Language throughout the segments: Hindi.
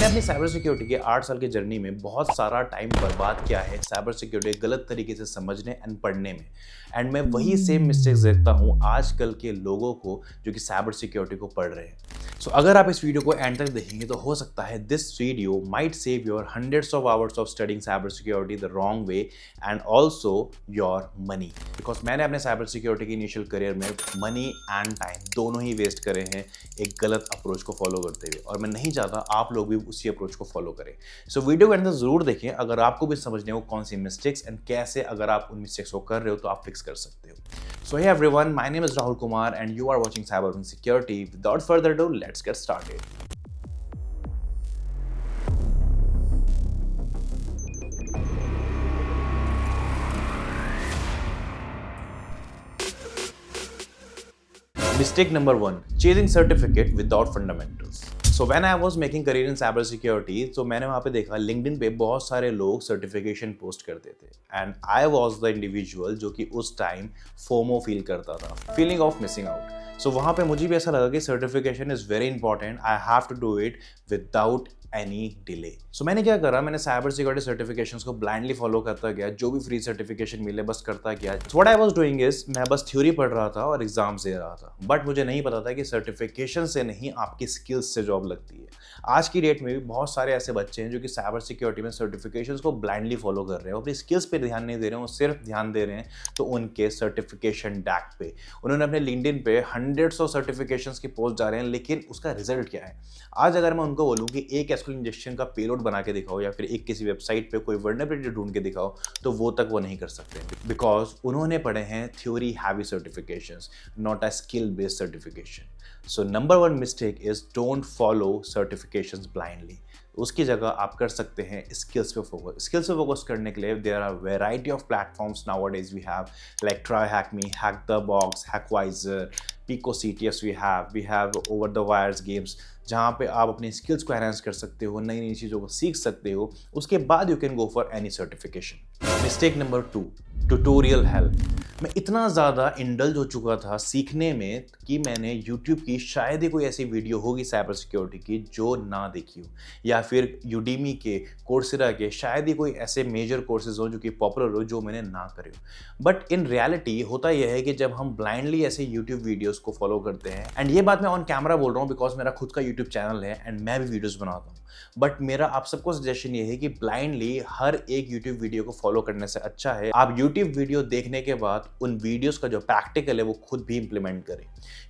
मैंने अपनी साइबर सिक्योरिटी के 8 साल की जर्नी में बहुत सारा टाइम बर्बाद किया है साइबर सिक्योरिटी गलत तरीके से समझने एंड पढ़ने में। एंड मैं वही सेम मिस्टेक्स देखता हूँ आजकल के लोगों को जो कि साइबर सिक्योरिटी को पढ़ रहे हैं। सो अगर आप इस वीडियो को एंड तक देखेंगे तो हो सकता है this video might save your hundreds of hours of studying cyber security the wrong way and also your money. Because मैंने अपने साइबर सिक्योरिटी की इनिशियल करियर में मनी एंड टाइम दोनों ही वेस्ट करे हैं एक गलत अप्रोच को फॉलो करते हुए, और मैं नहीं चाहता आप लोग भी उसी अप्रोच को फॉलो करें। सो वीडियो के अंदर जरूर देखें अगर आपको भी समझने हो कौन सी मिस्टेक्स एंड कैसे अगर आप उन मिस्टेक्स को कर रहे हो तो आप फिक्स कर सकते हो। So hey everyone, my name is Rahul Kumar and you are watching cyber security. Without further ado, let's get started. Mistake number 1, chasing certificate without fundamentals. So when I was making career in cyber security, तो मैंने वहाँ पे देखा LinkedIn पे बहुत सारे लोग सर्टिफिकेशन पोस्ट करते थे and I was the individual जो कि उस टाइम फोमो फील करता था, feeling of missing out. So वहाँ पे मुझे भी ऐसा लगा कि certification is very important, I have to do it without any delay. So मैंने क्या करा, मैंने साइबर सिक्योरिटी सर्टिफिकेशंस को ब्लाइंडली फॉलो करता गया, जो भी फ्री सर्टिफिकेशन मिले बस करता गया। What I was doing is मैं बस थ्योरी पढ़ रहा था और एग्जाम्स दे रहा था, बट मुझे नहीं पता था कि सर्टिफिकेशन से नहीं आपकी स्किल्स से जॉब लगती है। आज की डेट में भी बहुत सारे ऐसे बच्चे हैं जो कि साइबर सिक्योरिटी में सर्टिफिकेशंस को ब्लाइंडली फॉलो कर रहे हैं, अपनी स्किल्स पे ध्यान नहीं दे रहे हैं, वो सिर्फ ध्यान दे रहे हैं तो उनके सर्टिफिकेशन डैक पे। उन्होंने अपने लिंक्डइन पे हंड्रेड्स ऑफ सर्टिफिकेशंस की पोस्ट जा रहे हैं, लेकिन उसका रिजल्ट क्या है? आज अगर मैं उनको बोलूँ कि एक एसक्यूएल इंजेक्शन का पेलोड बना के दिखाओ या फिर एक किसी वेबसाइट पे कोई वर्नरेबिलिटी ढूंढ के दिखाओ, तो वो तक वो नहीं कर सकते, बिकॉज उन्होंने पढ़े हैं theory heavy certifications, not a skill based certification. So number 1 mistake is don't follow certifications blindly. उसकी जगह आप कर सकते हैं स्किल्स पे फोकस। स्किल्स पे फोकस करने के लिए there are variety of platforms nowadays we have, like Try Hack Me, Hack The Box, Hackviser, Pico CTFs we have over the wires games, जहाँ पे आप अपनी स्किल्स को एनहांस कर सकते हो, नई नई चीज़ों को सीख सकते हो। उसके बाद you can go for any certification. Mistake number 2, tutorial help. मैं इतना ज़्यादा इंडल्ज हो चुका था सीखने में कि मैंने YouTube की शायद ही कोई ऐसी वीडियो होगी साइबर सिक्योरिटी की जो ना देखी हो, या फिर यूडीमी के, कोर्सेरा के शायद ही कोई ऐसे मेजर कोर्सेज हो जो कि पॉपुलर हो जो मैंने ना करे हो। बट इन रियलिटी होता यह है कि जब हम ब्लाइंडली ऐसे YouTube वीडियोस को फॉलो करते हैं, एंड ये बात मैं ऑन कैमरा बोल रहा हूँ बिकॉज मेरा खुद का YouTube चैनल है एंड मैं भी वीडियोस बनाता हूँ, बट मेरा आप सबको सजेशन ये है कि ब्लाइंडली हर एक YouTube वीडियो को फॉलो करने से अच्छा है आप YouTube वीडियो देखने के बाद उन वीडियोस का जो प्रैक्टिकल है वो खुद भी इंप्लीमेंट करें।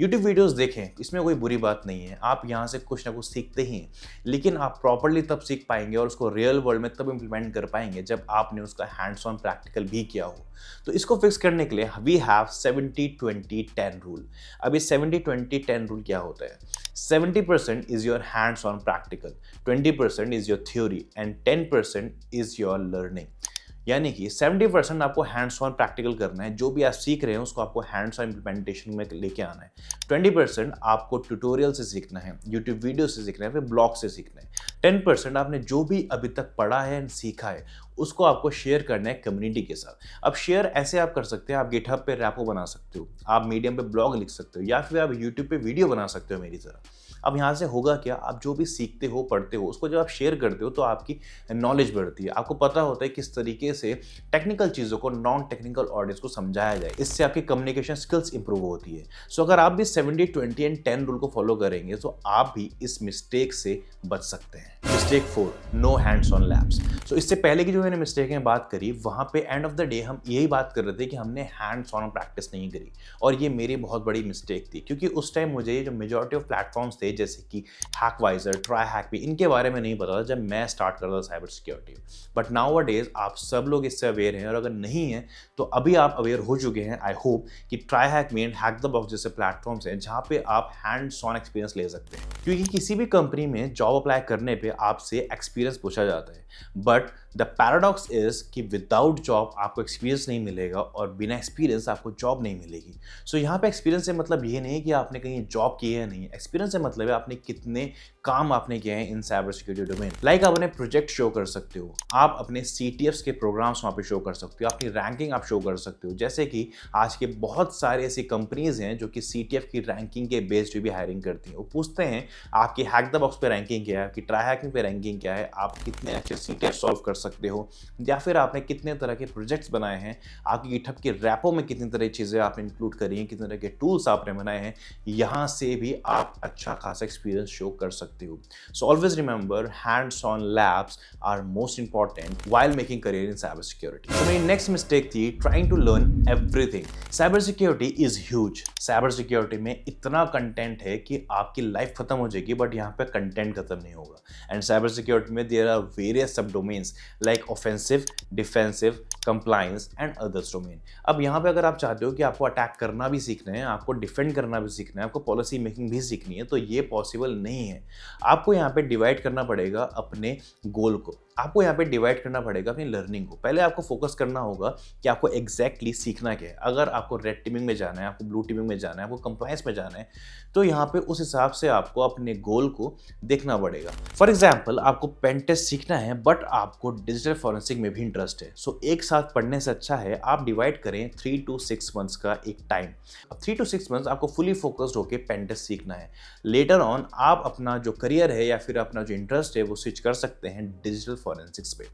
YouTube वीडियोस देखें, इसमें कोई बुरी बात नहीं है, आप यहाँ से कुछ ना कुछ सीखते ही हैं, लेकिन आप प्रॉपर्ली तब सीख पाएंगे और उसको रियल वर्ल्ड में तब इंप्लीमेंट कर पाएंगे जब आपने उसका हैंड्स ऑन प्रैक्टिकल भी किया हो। तो इसको फिक्स करने के लिए वी हैव 70-20-10 रूल। अब इस 70-20-10 रूल क्या होता है? 70% is your hands on practical, 20% is your theory and 10% is your learning. यानी कि 70% आपको हैंड्स ऑन प्रैक्टिकल करना है, जो भी आप सीख रहे हैं उसको आपको हैंड्स ऑन इम्प्लीमेंटेशन में लेके आना है। 20% आपको ट्यूटोरियल से सीखना है, यूट्यूब वीडियो से सीखना है, फिर ब्लॉग से सीखना है। 10% आपने जो भी अभी तक पढ़ा है एंड सीखा है उसको आपको शेयर करना है कम्युनिटी के साथ। अब शेयर ऐसे आप कर सकते हैं, आप गिटहब पे रैपो बना सकते हो, आप मीडियम पे ब्लॉग लिख सकते हो, या फिर आप यूट्यूब पे वीडियो बना सकते हो मेरी तरह। अब यहाँ से होगा क्या, आप जो भी सीखते हो पढ़ते हो उसको जब आप शेयर करते हो तो आपकी नॉलेज बढ़ती है, आपको पता होता है किस तरीके से टेक्निकल चीज़ों को नॉन टेक्निकल ऑडियंस को समझाया जाए, इससे आपकी कम्युनिकेशन स्किल्स इंप्रूव होती है। सो अगर आप भी 70-20-10 रूल को फॉलो करेंगे तो आप भी इस मिस्टेक से बच सकते हैं। Mistake 4, no hands on labs. So इससे पहले की जो मैंने मिस्टेक में बात करी, वहाँ पे एंड ऑफ द डे हम यही बात कर रहे थे कि हमने हैंड्स ऑन प्रैक्टिस नहीं करी, और ये मेरी बहुत बड़ी मिस्टेक थी, क्योंकि उस टाइम मुझे जो मेजॉरिटी ऑफ प्लेटफॉर्म्स थे जैसे कि हैकवाइजर, ट्राई हैक मी, इनके बारे में नहीं पता था जब मैं स्टार्ट कर रहा था cyber security. But now a days आप सब लोग इससे अवेयर हैं, और अगर नहीं है तो अभी आप अवेयर हो चुके हैं, आई होप, कि try Hack me and hack The box जैसे प्लेटफॉर्म्स हैं जहाँ पे आप हैंड्स ऑन एक्सपीरियंस ले सकते हैं। क्योंकि किसी भी कंपनी में जॉब अप्लाई करने पे आपसे एक्सपीरियंस पूछा जाता है, बट द पैराडॉक्स इज कि विदाउट जॉब आपको एक्सपीरियंस नहीं मिलेगा और बिना एक्सपीरियंस आपको जॉब नहीं मिलेगी। सो यहाँ पे एक्सपीरियंस से मतलब ये नहीं है कि आपने कहीं जॉब की है, नहीं, एक्सपीरियंस से मतलब है आपने कितने काम आपने किए हैं इन साइबर सिक्योरिटी डोमेन। लाइक आप अपने प्रोजेक्ट शो कर सकते हो, आप अपने CTFs के प्रोग्राम्स वहाँ पे शो कर सकते हो, अपनी रैंकिंग आप शो कर सकते हो। जैसे कि आज के बहुत सारे ऐसी कंपनीज हैं जो कि CTF की रैंकिंग के बेस्ड भी हायरिंग करती हैं। वो पूछते हैं आपकी हैक द बॉक्स पे रैंकिंग क्या है, आपकी ट्राई हैकिंग पे रैंकिंग क्या है, आप कितने अच्छे सीटें सॉल्व कर सकते हो, या फिर आपने कितने तरह के प्रोजेक्ट्स बनाए हैं, आपकी गिटहब के रैपो में कितनी तरह की चीज़ें आपने इंक्लूड करी हैं, कितने तरह के टूल्स आपने बनाए हैं, यहाँ से भी आप अच्छा खासा एक्सपीरियंस शो कर सकते हो। So always remember, hands on labs are most important while making career in cyber security. तो मेरी नेक्स्ट मिस्टेक थी trying to learn everything. Cyber security is huge. Cyber security में इतना कंटेंट है कि आपकी लाइफ खत्म हो जाएगी, बट यहाँ पे कंटेंट खत्म नहीं होगा। एंड साइबर सिक्योरिटी में there are various sub domains like offensive, defensive, compliance and others domain. अब यहाँ पे अगर आप चाहते हो कि आपको अटैक करना भी सीखना है, आपको डिफेंड करना भी सीखना है, आपको पॉलिसी मेकिंग भी सीखनी है, तो ये पॉसिबल नहीं है। आपको यहाँ पे डिवाइड करना पड़ेगा अपने गोल को, आपको यहाँ पे डिवाइड करना पड़ेगा अपनी लर्निंग को। पहले आपको फोकस करना होगा कि आपको एग्जैक्टली सीखना क्या है। अगर आपको रेड टीमिंग में जाना है, आपको ब्लू टीमिंग में जाना है, आपको कंप्लायंस में जाना है, तो यहाँ पे उस हिसाब से आपको अपने गोल को देखना पड़ेगा। फॉर एग्जाम्पल, आपको पेन टेस्ट सीखना है बट आपको डिजिटल फॉरेंसिक में भी इंटरेस्ट है, सो एक साथ पढ़ने से अच्छा है आप डिवाइड करें 3 to 6 मंथ्स का एक टाइम। अब 3 to 6 मंथ्स आपको फुली फोकस्ड होकर पेन टेस्ट सीखना है। लेटर ऑन आप अपना जो करियर है या फिर अपना जो इंटरेस्ट है वो स्विच कर सकते हैं डिजिटल फॉरेंसिक्स पे।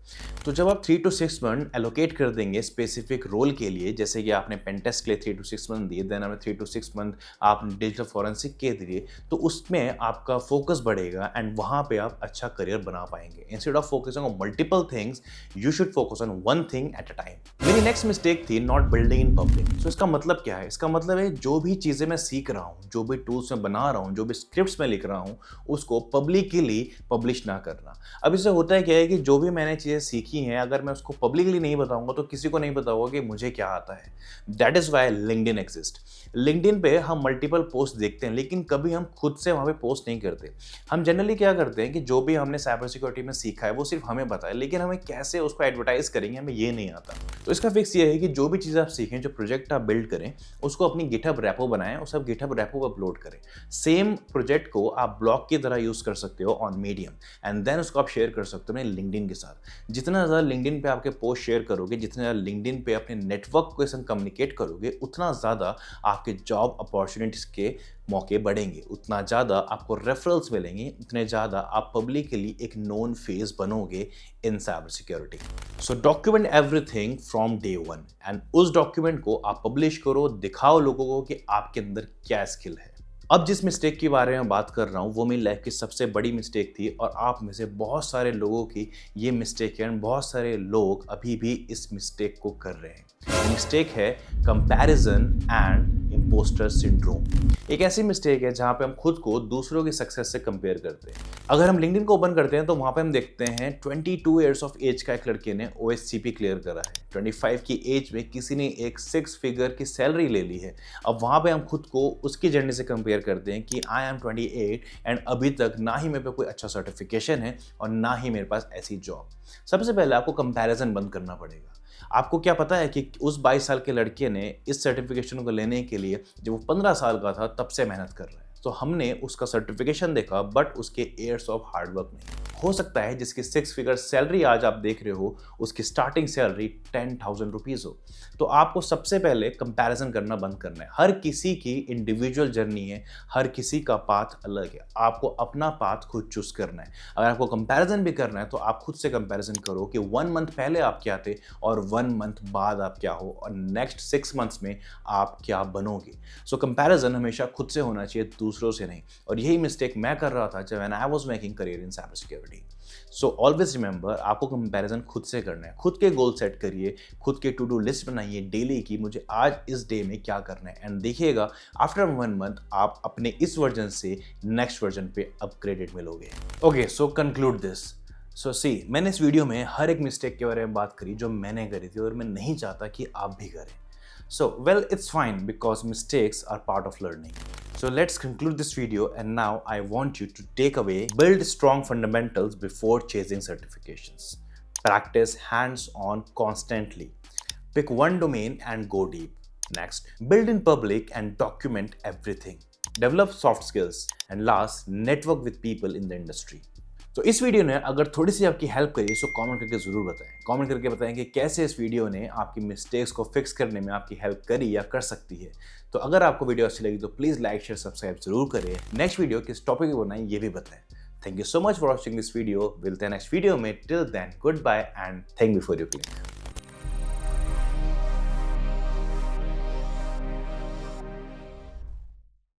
तो जब आप 3 to 6 मंथ एलोकेट कर देंगे स्पेसिफिक रोल के लिए, जैसे कि आपने पेन टेस्ट के लिए 3 to 6 मंथ दिए, देन आपने 3 to 6 मंथ आपने डिजिटल फॉरेंसिक के दिए, तो उसमें आपका फोकस बढ़ेगा एंड वहाँ पे आप अच्छा करियर बना पाएंगे। Instead of focusing on multiple things, you should focus on one thing at a time. मेरी नेक्स्ट मिस्टेक थी नॉट बिल्डिंग इन पब्लिक। सो इसका मतलब क्या है? इसका मतलब है जो भी चीज़ें मैं सीख रहा हूँ, जो भी टूल्स मैं बना रहा हूँ, जो भी स्क्रिप्ट्स मैं लिख रहा हूँ, उसको पब्लिकली पब्लिश ना करना। अब इससे होता है क्या है कि जो भी मैंने चीज़ें सीखी हैं, अगर मैं उसको पब्लिकली नहीं बताऊंगा तो किसी को नहीं पता होगा कि मुझे क्या आता है। That is why LinkedIn exist. LinkedIn पे हम मल्टीपल पोस्ट देखते हैं, लेकिन कभी हम खुद से वहाँ पे पोस्ट नहीं करते। हम जनरली क्या करते हैं कि जो भी हमने साइबर सिक्योरिटी में सीखा है वो सिर्फ हमें पता है, लेकिन हमें कैसे उसको एडवर्टाइज करेंगे हमें ये नहीं आता। तो इसका फिक्स ये है कि जो भी चीज़ आप सीखें, जो प्रोजेक्ट आप बिल्ड करें, उसको अपनी गिटहब रेपो बनाएं और सब गिटहब रेपो पर अपलोड करें। सेम प्रोजेक्ट को आप ब्लॉग की तरह यूज़ कर सकते हो ऑन मीडियम, एंड देन उसको आप शेयर कर सकते हो अपने लिंक्डइन के साथ। जितना ज़्यादा लिंक्डइन पे आपके पोस्ट शेयर करोगे, जितना ज़्यादा लिंक्डइन पे अपने नेटवर्क के संग कम्युनिकेट करोगे, उतना ज़्यादा आपके जॉब अपॉर्चुनिटीज़ के मौके बढ़ेंगे, उतना ज़्यादा आपको रेफरल्स मिलेंगे, उतने ज़्यादा आप पब्लिकली एक नोन फेस बनोगे in cyber security. So document everything from day one, and उस डॉक्यूमेंट को आप पब्लिश करो, दिखाओ लोगों को कि आपके अंदर क्या स्किल है। अब जिस मिस्टेक के बारे में बात कर रहा हूँ वो मेरी लाइफ की सबसे बड़ी मिस्टेक थी, और आप में से बहुत सारे लोगों की ये मिस्टेक है, एंड बहुत सारे लोग अभी भी इस मिस्टेक को कर रहे हैं। मिस्टेक है कंपैरिजन एंड इम्पोस्टर सिंड्रोम। एक ऐसी मिस्टेक है जहाँ पे हम खुद को दूसरों की सक्सेस से कंपेयर करते हैं। अगर हम लिंक्डइन को ओपन करते हैं तो वहाँ पे हम देखते हैं 22 ईयर्स ऑफ एज का एक लड़के ने OSCP क्लियर करा है। 25 की एज में किसी ने एक 6 फिगर की सैलरी ले ली है। अब वहाँ पे हम खुद को उसकी जर्नी से कंपेयर करते हैं कि आई एम 28 एंड अभी तक ना ही मेरे पे कोई अच्छा सर्टिफिकेशन है और ना ही मेरे पास ऐसी जॉब। सबसे पहले आपको कंपैरिजन बंद करना पड़ेगा। आपको क्या पता है कि उस 22 साल के लड़के ने इस सर्टिफिकेशन को लेने के लिए जब वो 15 साल का था तब से मेहनत कर रहा है। तो हमने उसका सर्टिफिकेशन देखा बट उसके ईयर्स ऑफ हार्डवर्क नहीं। हो सकता है जिसकी 6 फिगर सैलरी आज आप देख रहे हो उसकी स्टार्टिंग सैलरी 10,000 रुपीज़ हो। तो आपको सबसे पहले कंपैरिजन करना बंद करना है। हर किसी की इंडिविजुअल जर्नी है, हर किसी का पाथ अलग है, आपको अपना पाथ खुद चूज करना है। अगर आपको कंपैरिजन भी करना है तो आप खुद से कंपैरिजन करो कि 1 मंथ पहले आप क्या थे और 1 मंथ बाद आप क्या हो, और नेक्स्ट 6 मंथ्स में आप क्या बनोगे। सो कंपैरिजन हमेशा खुद से होना चाहिए, दूसरों से नहीं। और यही मिस्टेक मैं कर रहा था जब I was making career in cyber security. So always remember, आपको कंपैरिजन खुद से करना है। खुद के गोल सेट करिए, खुद के टू डू लिस्ट बनाइए डेली की मुझे आज इस डे में क्या करना है, एंड देखिएगा आफ्टर 1 मंथ आप अपने इस वर्जन से नेक्स्ट वर्जन पे अपग्रेडेड मिलोगे। Okay, so conclude this. So see, मैंने इस वीडियो में हर एक मिस्टेक के बारे में बात करी जो मैंने करी थी और मैं नहीं चाहता कि आप भी करें। So, well, it's fine because mistakes are part of learning. So let's conclude this video, and now I want you to take away, build strong fundamentals before chasing certifications. Practice hands-on constantly. Pick one domain and go deep. Next, build in public and document everything. Develop soft skills. And last, network with people in the industry. तो इस वीडियो ने अगर थोड़ी सी आपकी हेल्प करी तो कमेंट करके ज़रूर बताएं। कमेंट करके बताएं कि कैसे इस वीडियो ने आपकी मिस्टेक्स को फिक्स करने में आपकी हेल्प करी या कर सकती है। तो अगर आपको वीडियो अच्छी लगी तो प्लीज़ लाइक शेयर सब्सक्राइब जरूर करें। नेक्स्ट वीडियो किस टॉपिक पर बनाएं ये भी बताएं। Thank you so much for watching this video. मिलते हैं नेक्स्ट वीडियो में। Till then good bye and think before you click.